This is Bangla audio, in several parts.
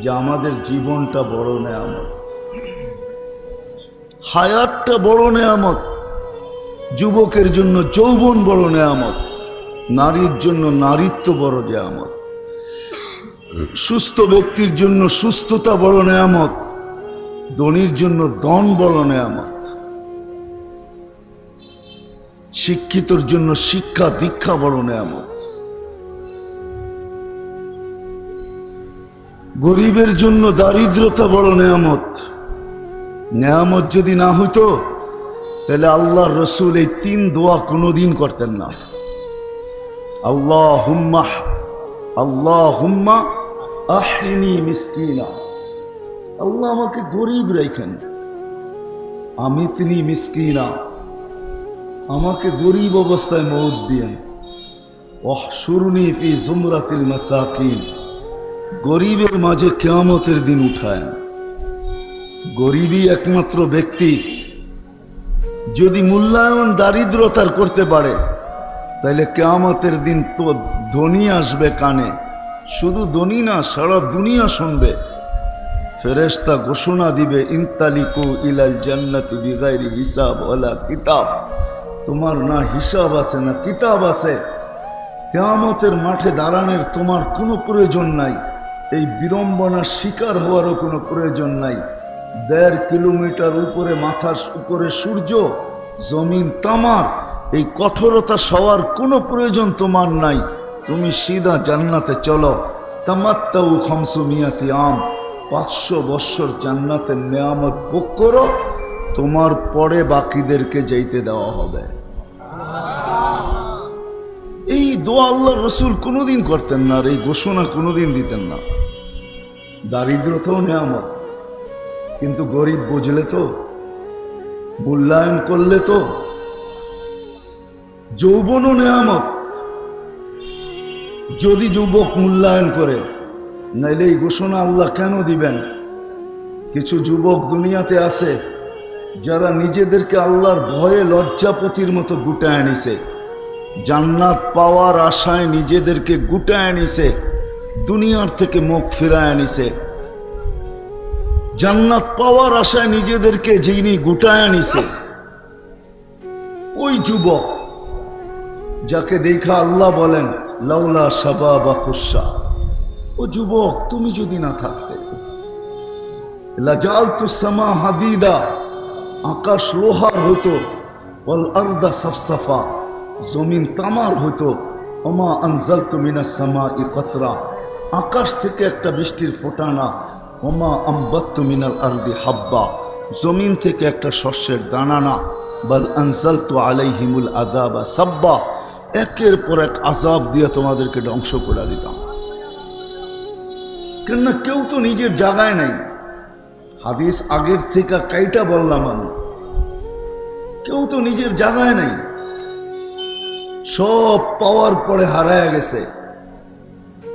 যে আমাদের জীবনটা বড় নেয়ামত, হায়াতটা বড় নেয়ামত, যুবকের জন্য যৌবন বড় নেয়ামত, নারীর জন্য নারীত্ব বড় নেয়ামত, সুস্থ ব্যক্তির জন্য সুস্থতা বড় নেয়ামত, ধনীর জন্য ধন বড় নেয়ামত, শিক্ষিতর জন্য শিক্ষা দীক্ষা বড় নেয়ামত, গরিবের জন্য দারিদ্রতা বড় নেয়ামত। নেয়ামত যদি না হইতো তাহলে আল্লাহর রসুল এই 3 দোয়া কোনোদিন করতেন না। আল্লাহুম্মা আহইনি মিসকিনা, আল্লাহ আমাকে গরিব রাখেন, আমিতনি মিসকিনা, আমাকে গরিব অবস্থায় মওত দিয়েন, ওয়াহশুরনি ফি জুমরাতিল মাসাকিন, গরিবের মাঝে কিয়ামতের দিন উঠায়েন। গরিবই একমাত্র ব্যক্তি যদি মূল্যায়ন দারিদ্রতার করতে পারে তাহলে কিয়ামতের দিন তো ধনী আসবে কানে, শুধু ধনী না, সারা দুনিয়া শুনবে। ফেরেশতা ঘোষণা দিবে, ইনতালিকু ইলাল জান্নাতি বিগাইরি হিসাব ওয়ালা কিতাব, তোমার না হিসাব আছে না কিতাব আছে। কিয়ামতের মাঠে দাঁড়ানোর তোমার কোনো প্রয়োজন নাই, এই বিড়ম্বনার শিকার হওয়ারও কোনো প্রয়োজন নাই। 1.5 কিলোমিটার উপরে, মাথার উপরে সূর্য, জমিন তামার, এই কঠোরতা সওয়ার কোনো প্রয়োজন তোমার নাই। তুমি সিধা জান্নাতে চলো। তামাত্তাউ 500 আম, 500 বৎসর জান্নাতের নেয়ামত ভোগ করো, তোমার পরে বাকিদেরকে যাইতে দেওয়া হবে। এই দোয়া আল্লাহর রসুল কোনোদিন করতেন না, আর এই ঘোষণা কোনোদিন দিতেন না। দারিদ্রতাও নেয়ামত, কিন্তু গরিব বুঝলে তো, মূল্যায়ন করলে তো। যৌবনও নেয়ামত, যদি যুবক মূল্যায়ন করে, নাইলে এই ঘোষণা আল্লাহ কেন দিবেন? কিছু যুবক দুনিয়াতে আছে যারা নিজেদেরকে আল্লাহর ভয়ে লজ্জাপতির মতো গুটায় নিছে, জান্নাত পাওয়ার আশায় নিজেদেরকে গুটায় নিছে, দুনিয়ার থেকে মুখ ফিরায় নিছে। জান্নাত পাওয়ার আশায় নিজেদেরকে যিনি গুটায় নিছে, ওই যুবক যাকে দেখা আল্লাহ বলেন লাউলা শাবাবা খুশা, ও যুবক তুমি যদি না থাকতে, লাজালতু সামা হাদিদা, আকাশ লোহার হতো, ওয়াল আরদা সাফসাফা, জমিন তামার হতো, ওমা আনজালতু মিনাস সামাই কতরা, আকাশ থেকে একটা বৃষ্টির ফোঁটা না, ওমা আম্বাত্তু মিনাল আরদি হাব্বা, জমিন থেকে একটা শস্যের দানা না, বাল আনজালতু আলাইহিমুল আযাবা সাব্বা, একের পর এক আযাব দিয়ে তোমাদেরকে ধ্বংস করে দিতাম। কেননা কেউ তো নিজের জায়গায় নাই। হাদিস আগের থেকে কাইটা বললাম আমি, কেউ তো নিজের জায়গায় নাই, সব পাওয়ার পরে হারায় গেছে।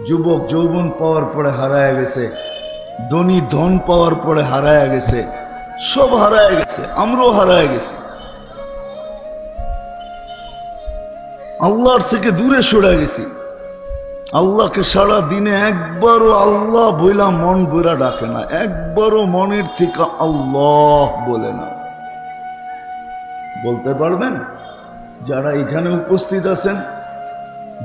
যুবক যৌবন পাওয়ার পরে হারায় গেছে, ধনী ধন পাওয়ার পরে হারায় গেছে, সব হারায় গেছে, আমরাও হারায় গেছি। আল্লাহর থেকে দূরে সরে গেছি। আল্লাহকে সারা দিনে একবারও আল্লাহ বইলা মন বইরা ডাকে না, একবারও মনের থেকে আল্লাহ বলে না। বলতে পারবেন যারা এখানে উপস্থিত আছেন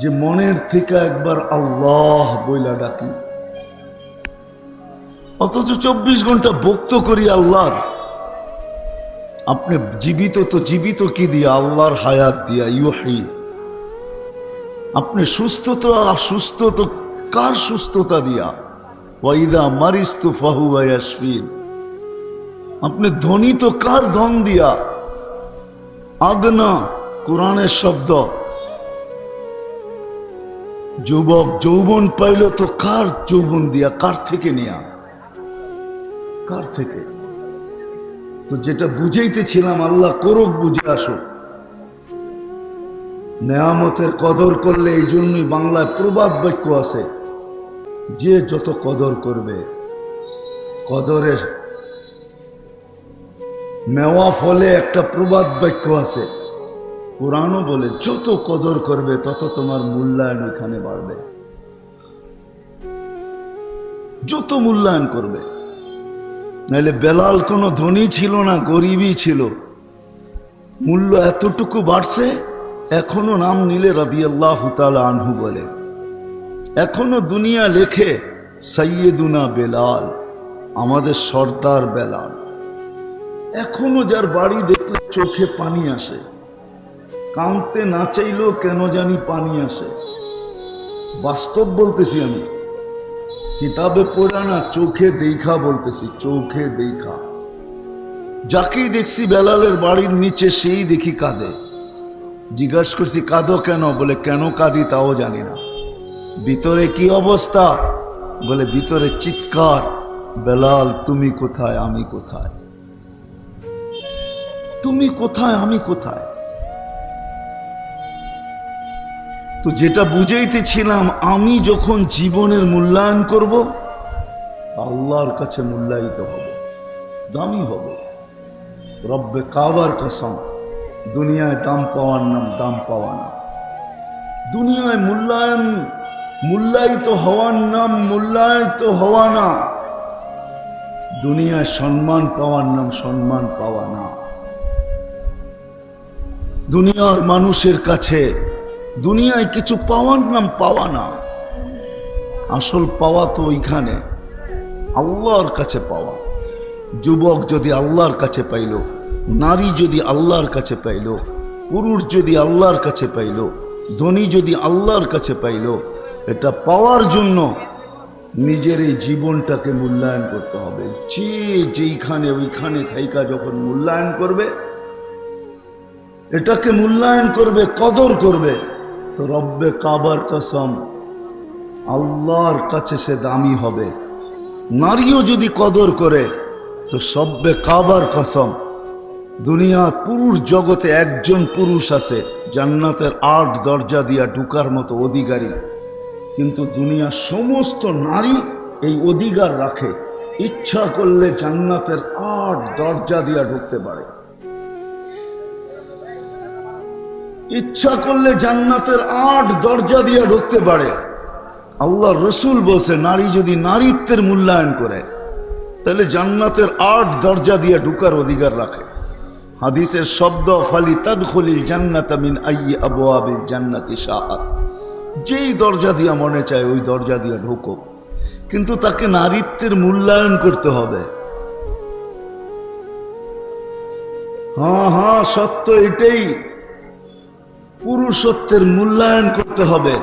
যে মনের থেকে একবার আল্লাহ বইলা ডাকি? অথচ 24 ঘন্টা ভক্ত করি আল্লাহর। আপনি জীবিত তো জীবিত কি দিয়া? আল্লাহর হায়াত দিয়া, ইউহি। আপনি সুস্থ তো সুস্থ তো কার সুস্থতা দিয়া? ওয়াইদা মারিস্তু ফাহুয়া ইয়াশফিন। আপনি ধনী তো কার ধন দিয়া? আগনা, কোরআনের শব্দ। যুবক যৌবন পাইল তো কার যৌবন দিয়া? কার থেকে নেয়া? কার থেকে? তো যেটা বুঝাইতেছিলাম, আল্লাহ করুক, বুঝে আসুক। নেয়ামতের কদর করলে, এই জন্যই বাংলায় প্রবাদ বাক্য আছে, যে যত কদর করবে, কদরের মেওয়া ফলে একটা প্রবাদ বাক্য আছে, কোরআনও বলে যত কদর করবে তত তোমার মূল্যায়ন এখানে বাড়বে। যত মূল্যায়ন করবে। নাহলে বেলাল কোনো ধনী ছিল না, গরিবই ছিল। মূল্য এতটুকু বাড়ছে, এখনো নাম নিলে রাদিয়াল্লাহু তাআলা আনহু বলে। এখনো দুনিয়া লেখে সাইয়েদুনা বেলাল, আমাদের সর্দার বেলাল। এখনো যার বাড়ি দেখলে চোখে পানি আসে, কাঁদতে না চাইলেও কেন জানি পানি আসে। বাস্তব বলতেছি আমি, কিতাবে পড়া না, চোখে দেখা বলতেছি, চোখে দেখা। যাকেই দেখছি বেলালের বাড়ির নিচে সেই দেখি কাঁদে। জিজ্ঞাসা করছি কাঁদো কেন? বলে কেন কাঁদি তাও জানি না। ভিতরে কি অবস্থা? বলে ভিতরে চিৎকার, বেলাল তুমি কোথায়, আমি কোথায়, তুমি কোথায়, আমি কোথায়। তো যেটা বুঝাইতেছিলাম, আমি যখন জীবনের মূল্যায়ন করব, আল্লাহর কাছে মূল্যায়িত হব, দামি হব। রব্বে কাবার কসম, দুনিয়ায় দাম পাওয়ার নাম দাম পাওয়া না। দুনিয়ায় মূল্যায়িত হওয়ার নাম মূল্যায়িত হওয়া না। দুনিয়ায় সম্মান পাওয়ার নাম সম্মান পাওয়া না। দুনিয়ার মানুষের কাছে দুনিয়ায় কিছু পাওয়ার নাম পাওয়া না। আসল পাওয়া তো ওইখানে, আল্লাহর কাছে পাওয়া। যুবক যদি আল্লাহর কাছে পাইল, নারী যদি আল্লাহর কাছে পাইল, পুরুষ যদি আল্লাহর কাছে পাইল, ধনী যদি আল্লাহর কাছে পাইল, এটা পাওয়ার জন্য নিজের এই জীবনটাকে মূল্যায়ন করতে হবে। যে যেইখানে ওইখানে থাইকা যখন মূল্যায়ন করবে, এটাকে মূল্যায়ন করবে, কদর করবে, তো রব্বে কাবার কসম আল্লাহর কাছে সে দামি হবে। নারীও যদি কদর করে, তো সব্বে কাবার কসম, দুনিয়া পুরুষ জগতে একজন পুরুষ আছে জান্নাতের 8 দরজা দিয়া ঢুকার মতো অধিকারী, কিন্তু দুনিয়ার সমস্ত নারী এই অধিকার রাখে, ইচ্ছা করলে জান্নাতের 8 দরজা দিয়া ঢুকতে পারে। ইচ্ছা করলে জান্নাতের 8 দরজা দিয়া ঢুকতে পারে। আল্লাহ রসুল বলছে, নারী যদি নারীত্বের মূল্যায়ন করে, তাহলে জান্নাতের 8 দরজা দিয়ে ঢুকার অধিকার রাখে। হাদিসের শব্দ, ফালি তাদখুলিল জান্নাতা মিন আইয়ি আবওয়াবিল জান্নাতি শাআত, যেই দরজা দিয়া মনে চায় ওই দরজা দিয়ে ঢুকো, কিন্তু তাকে নারীত্বের মূল্যায়ন করতে হবে। হ্যাঁ, সত্য এটাই, পুরুষত্বের মূল্যায়ন করতে হবে,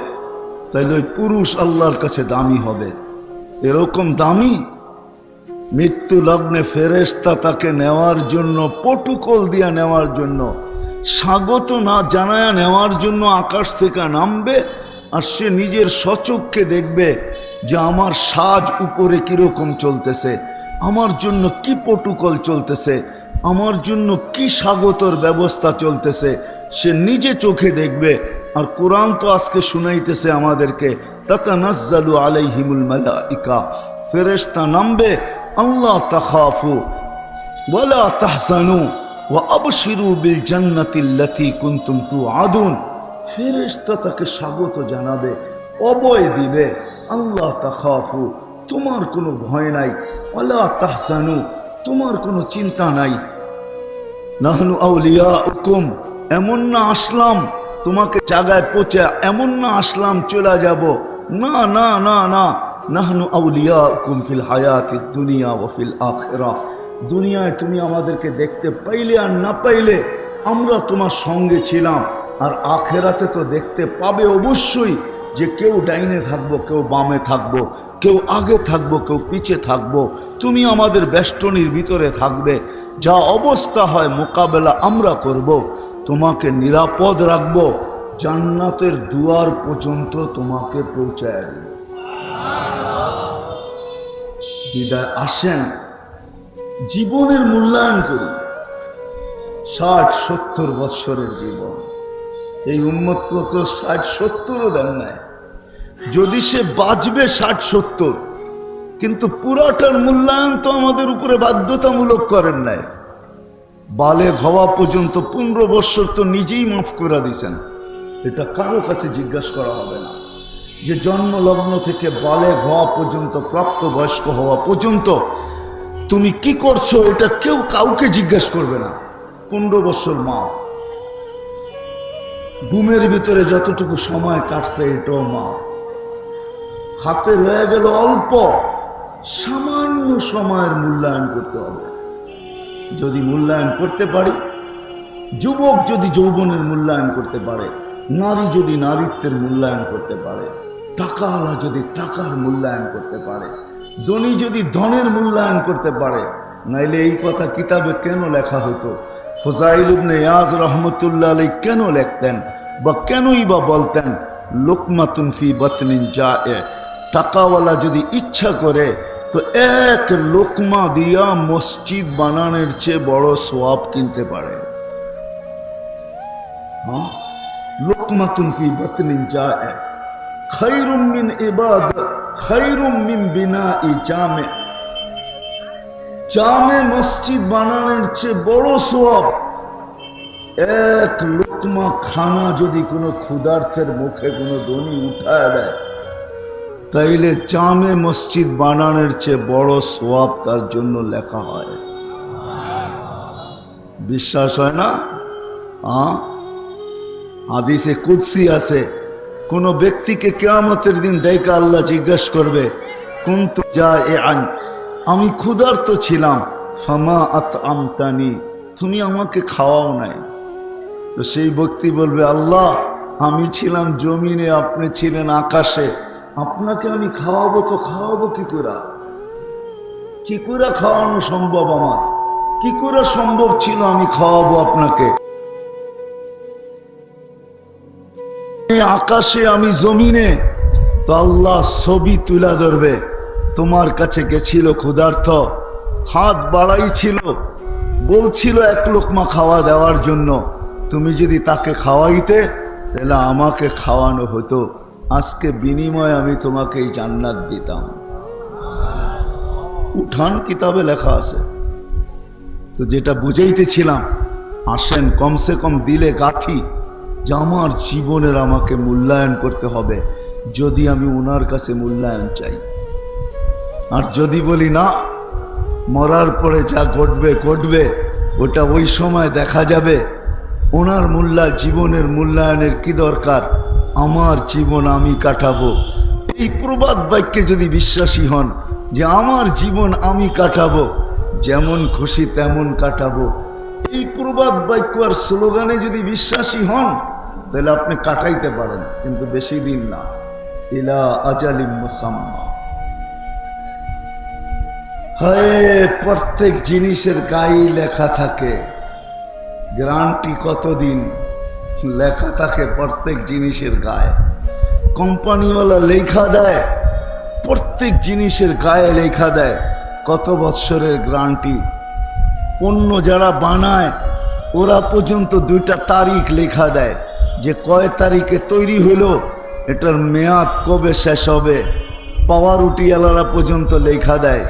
তাইলে ওই পুরুষ আল্লাহর কাছে দামি হবে। এরকম দামি, মৃত্যু লগ্নে ফেরেশতা তাকে নেওয়ার জন্য, প্রটোকল দিয়া নেওয়ার জন্য, স্বাগত না জানায়া নেওয়ার জন্য আকাশ থেকে নামবে, আর সে নিজের স্বচক্ষে দেখবে যে আমার সাজ উপরে কিরকম চলতেছে, আমার জন্য কি প্রটোকল চলতেছে, আমার জন্য কি স্বাগতর ব্যবস্থা চলতেছে, সে নিজে চোখে দেখবে। আর কোরআন তো আজকে শুনাইতেছে আমাদেরকে, তাতানাজ্জালু আলাইহিমুল মালাইকা, ফেরেশতা নামবে, আল্লাহ তাখাফু ওয়ালা তাহজানু ওয়া আবশিরু বিল জান্নাতিল্লাতী কুনতুম তুআদুন। ফেরেশতা তাকে স্বাগত জানাবে, অভয় দিবে, আল্লাহ তাখাফু, তোমার কোনো ভয় নাই, ওয়ালা তাহজানু, তোমার কোনো চিন্তা নাই, নাহনু আউলিয়াউকুম, এমন না আসলাম তোমাকে জায়গায় পৌঁছে, এমন না আসলাম চলে যাব, না না না না, নাহনু আউলিয়াউকুম ফিল হায়াতিদ দুনিয়া ওয়া ফিল আখিরাহ, দুনিয়ায় তুমি আমাদেরকে দেখতে পাইলে আর না পাইলে আমরা তোমার সঙ্গে ছিলাম, আর আখিরাতে তো দেখতে পাবে অবশ্যই, যে কেউ ডাইনে থাকবো, কেউ বামে থাকবো, কেউ আগে থাকবো, কেউ পিছে থাকবো, তুমি আমাদের বেষ্টনীর ভিতরে থাকবে, যা অবস্থা হয় মোকাবেলা আমরা করব, তোমাকে নিরাপদ রাখবো, জান্নাতের দুয়ার পর্যন্ত তোমাকে পৌঁছায় দেব। বিদায় আসেন, জীবনের মূল্যায়ন করি। 60-70 বৎসরের জীবন, এই উম্মতকে তো 60-70ও দেন নাই। যদি সে বাঁচবে 60-70, কিন্তু পুরাটার মূল্যায়ন তো আমাদের উপরে বাধ্যতামূলক করেন নাই। বালেগ হওয়া পর্যন্ত 15 বৎসর তো নিজেই মাফ করে দিয়েছেন, এটা কারো কাছে জিজ্ঞাসা করা হবে না। যে জন্মলগ্ন থেকে বালেগ হওয়া পর্যন্ত, প্রাপ্তবয়স্ক হওয়া পর্যন্ত তুমি কি করছো এটা কেউ কাউকে জিজ্ঞেস করবে না। 15 বছর মাফ, ঘুমের ভিতরে যতটুকু সময় কাটছে এটাও মাফ, হাতে রয়ে গেল অল্প, সামান্য সময়ের মূল্যায়ন করতে হবে। যদি মূল্যায়ন করতে পারি, যুবক যদি যৌবনের মূল্যায়ন করতে পারে, নারী যদি নারীত্বের মূল্যায়ন করতে পারে, টাকাওয়ালা যদি টাকার মূল্যায়ন করতে পারে, ধনী যদি ধনের মূল্যায়ন করতে পারে, নাইলে এই কথা কিতাবে কেন লেখা হতো? ফুজাইল ইবনে ইয়াজ রহমতুল্লাহ আলাইহি কেন লিখতেন বা কেনই বা বলতেন লুকমাতুন ফি বাতনিন জায়ে? টাকাওয়ালা যদি ইচ্ছা করে তো এক লোকমা দিয়া মসজিদ বানানোর চেয়ে বড় সওয়াব কিনতে পারে। হ্যাঁ, লুকমাতুন ফি বাতনিন জায়ে খায়রুম মিন ইবাদত খায়রুম মিন বিনাই জামে। জামে মসজিদ বানানোর চেয়ে বড় সওয়াব এক লোকমা খানা যদি কোনো ক্ষুধার্তের মুখে কোনো ধনী উঠায় দেয়, তাইলে জামে মসজিদ বানানোর চেয়ে বড় সওয়াব তার জন্য লেখা হয়। বিশ্বাস হয় না? হাদিসে কুদসি আছে, কোন ব্যক্তিকে কিয়ামতের দিন ডাইকা আল্লাহ জিজ্ঞাসা করবে, কুনতু জাইআন, আমি ক্ষুধার্ত ছিলাম, ফামা আতআমতানি, তুমি আমাকে খাওয়াও নাই। তো সেই ব্যক্তি বলবে, আল্লাহ আমি ছিলাম জমিনে, আপনি ছিলেন আকাশে, আপনাকে আমি খাওয়াবো তো খাওয়াবো কি করে? কি করে খাওয়ানো সম্ভব? আমার কি করে সম্ভব ছিল আমি খাওয়াবো আপনাকে? আকাশে আমি জমিনে। তো আল্লাহ ছবি তুলা ধরবে, তোমার কাছে গেছিল ক্ষুধার্ত, হাত বাড়াই ছিল, বলছিল এক লোকমা খাওয়া দেওয়ার জন্য, তুমি যদি তাকে খাওয়াইতে তাহলে আমাকে খাওয়ানো হতো, আজকে বিনিময়ে আমি তোমাকে এই জান্নাত দিতাম। উঠান কিতাবে লেখা আছে। তো যেটা বুঝাইতেছিলাম, আসেন কমসে কম দিলে গাথি যে আমার জীবনের আমাকে মূল্যায়ন করতে হবে, যদি আমি ওনার কাছে মূল্যায়ন চাই। আর যদি বলি না, মরার পরে যা ঘটবে ঘটবে, ওটা ওই সময় দেখা যাবে, ওনার জীবনের মূল্যায়নের কি দরকার, আমার জীবন আমি কাটাবো। এই প্রবাদ বাক্যে যদি বিশ্বাসী হন যে আমার জীবন আমি কাটাবো, যেমন খুশি তেমন কাটাবো, এই প্রবাদ বাক্য আর স্লোগানে যদি বিশ্বাসী হন, তাহলে আপনি কাটাইতে পারেন, কিন্তু বেশি দিন না। ইলা আজালিম মুসাম্মা। হায়, প্রত্যেক জিনিসের গায়ে লেখা থাকে, গ্যারান্টি কতদিন লেখা থাকে প্রত্যেক জিনিসের গায়ে। কোম্পানিওয়ালা লেখা দেয়, প্রত্যেক জিনিসের গায়ে লেখা দেয় কত বৎসরের গ্যারান্টি। পণ্য যারা বানায় ওরা পর্যন্ত 2টা তারিখ লেখা দেয়, যে কয় তারিখে তৈরি হলো, এটার মেয়াদ কবে শেষ হবে। পাওয়ারুটিওয়ালারা পর্যন্ত লেখা দেয়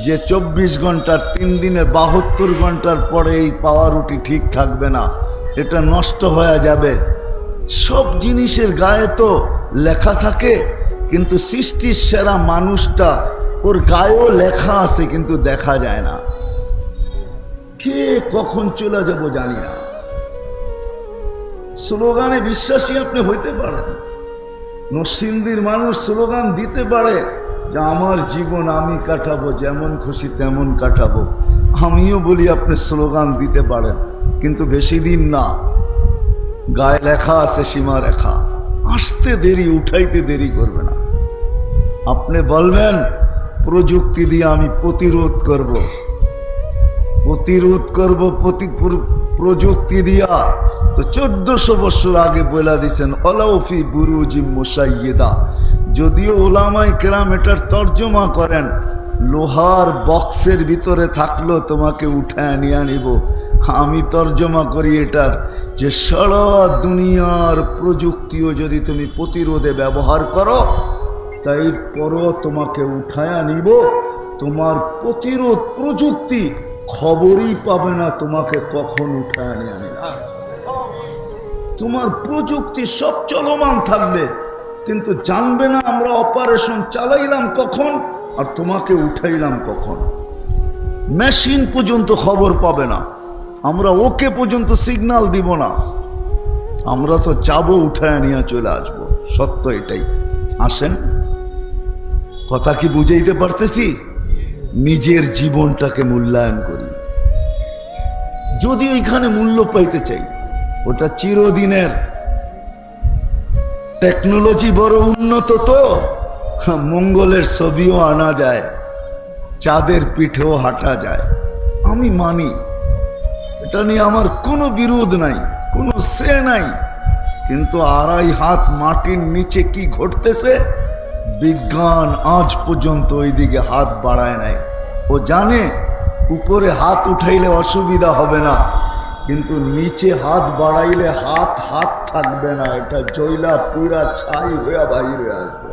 যে 24 ঘন্টার 3 দিনের 72 ঘন্টার পরে এই পাওয়ারুটি ঠিক থাকবে না, এটা নষ্ট হয়ে যাবে। সব জিনিসের গায়ে তো লেখা থাকে, কিন্তু সৃষ্টির সেরা মানুষটা, ওর গায়েও লেখা আছে কিন্তু দেখা যায় না। কে কখন চলে যাব জানি না। স্লোগানে বিশ্বাসী আপনি হইতে পারেন, নরসিংদীর মানুষ স্লোগান দিতে পারে যে আমার জীবন আমি কাটাবো, যেমন খুশি তেমন কাটাবো। আমিও বলি আপনি স্লোগান দিতে পারেন, কিন্তু বেশি দিন না। গায়ে লেখা আছে সীমারেখা, আসতে দেরি, উঠাইতে দেরি করবে না। আপনি বলবেন প্রযুক্তি দিয়ে আমি প্রতিরোধ করব, প্রযুক্তি দিয়া। তো 1400 বছর আগে বলে দিছেন ওলাউফি বুরুজি মুশাইয়্যিদা। যদিও ওলামায়ে কেরাম এটার তর্জমা করেন লোহার বক্সের ভিতরে থাকলো তোমাকে উঠায় নিয়ে নিব, আমি তর্জমা করি এটার যে সারা দুনিয়ার প্রযুক্তিও যদি তুমি প্রতিরোধে ব্যবহার করো, তাই পরও তোমাকে উঠায় নিব, তোমার প্রতিরোধ প্রযুক্তি খবরই পাবে না তোমাকে কখন উঠায় নিয়ে আনে। তোমার প্রযুক্তি সব চলমান থাকবে, কিন্তু জানবে না আমরা অপারেশন চালাইলাম কখন আর তোমাকে উঠাইলাম কখন। মেশিন পর্যন্ত খবর পাবে না, আমরা ওকে পর্যন্ত সিগন্যাল দিব না। আমরা তো যাবো, উঠায় নিয়ে চলে আসবো। সত্য এটাই। আসেন, কথা কি বুঝাইতে পারতেছি? নিজের জীবনটাকে মূল্যায়ন করি। যদি ওইখানে মূল্য পাইতে চাই, ওটা চিরদিনের। টেকনোলজি বড় উন্নত, তো মঙ্গলের ছবিও আনা যায়, চাঁদের পিঠেও হাঁটা যায়। আমি মানি, এটা নিয়ে আমার কোনো বিরোধ নাই, কোনো সে নাই। কিন্তু 2.5 হাত মাটির নিচে কি ঘটতেছে, বিজ্ঞান আজ পর্যন্ত ওই দিকে হাত বাড়ায় নাই। ও জানে উপরে হাত উঠাইলে অসুবিধা হবে না, কিন্তু নিচে হাত বাড়াইলে হাত হাত থাকবে না, এটা জয়লা পুরা ছাই হয়ে বাইরে আসবে।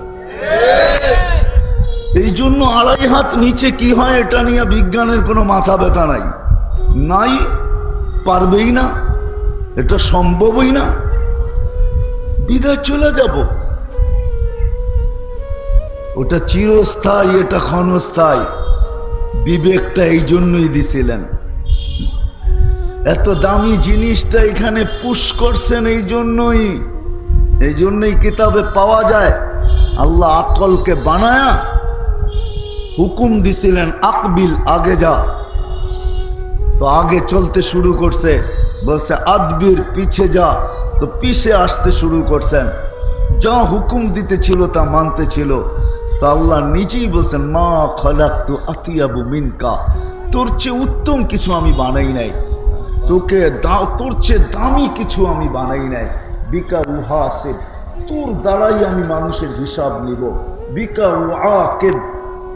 এই জন্য 2.5 হাত নিচে কি হয় এটা নিয়ে বিজ্ঞানের কোনো মাথা ব্যথা নাই, নাই, পারবেই না, এটা সম্ভবই না। বিদায় চলে যাব। ওটা চিরস্থায়ী, এটা ক্ষণস্থায়ী। বিবেকটা এই জন্যই দিছিলেন। এত দামি জিনিসটা এখানে পুশ করছেন এই জন্যই কিতাবে পাওয়া যায়। আল্লাহ আকলকে বানায়া হুকুম দিছিলেন, আকবিল, আগে যা। তো আগে চলতে শুরু করছে, বলছে আদবির, পিছে যা। তো পিছে আসতে শুরু করছেন। যা হুকুম দিতে ছিল তা মানতে ছিল। তো আল্লাহ নিজেই বলছেন, মা খলাকতু আতিয়াবু মিনকা, তোর চেয়ে উত্তম কিছু আমি বানাই নাই, তোকে তোর চেয়ে দামি কিছু আমি বানাই নাই। বিকা উহাসিব, তোর দ্বারাই আমি মানুষের হিসাব নিব। বিকা উআকিব,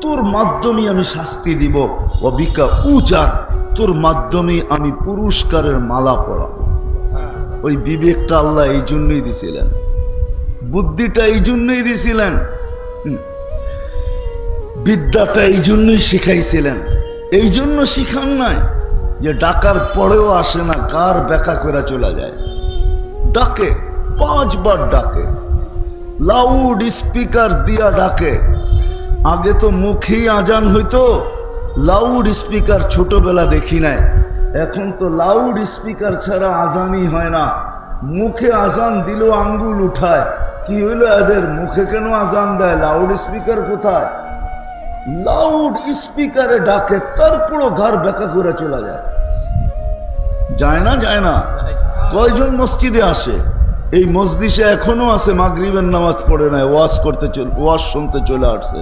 তোর মাধ্যমে আমি শাস্তি দিব। ও বিকা উজার, তোর মাধ্যমে আমি পুরস্কারের মালা পরাবো। ওই বিবেকটা আল্লাহ এই জন্যই দিছিলেন, বুদ্ধিটা এই জন্যই দিছিলেন, বিদ্যাটা এই জন্যই শিখাইছিলেন। এই জন্য শিখান নাই যে ডাকার পরেও আসে না, কার ব্যাখ্যা করে চলে যায়। ডাকে, 5 বার ডাকে, লাউড স্পিকার দিয়া ডাকে। আগে তো মুখেই আজান হইতো, লাউড স্পিকার ছোটবেলা দেখি নাই। এখন তো লাউড স্পিকার ছাড়া আজানই হয় না। মুখে আজান দিলেও আঙ্গুল উঠায়। কি হইলো এদের, মুখে কেন আজান দেয়, লাউড স্পিকার কোথায়? লাউড স্পিকারে ডাকে, তারপরও ঘর ব্যাখ্যা করে চলে যায়। যায় না, যায় না। কয়জন মসজিদে আসে? এই মসজিদে এখনো আছে, মাগরিবের নামাজ পড়ে নাই, ওয়াজ শুনতে চলে আসছে।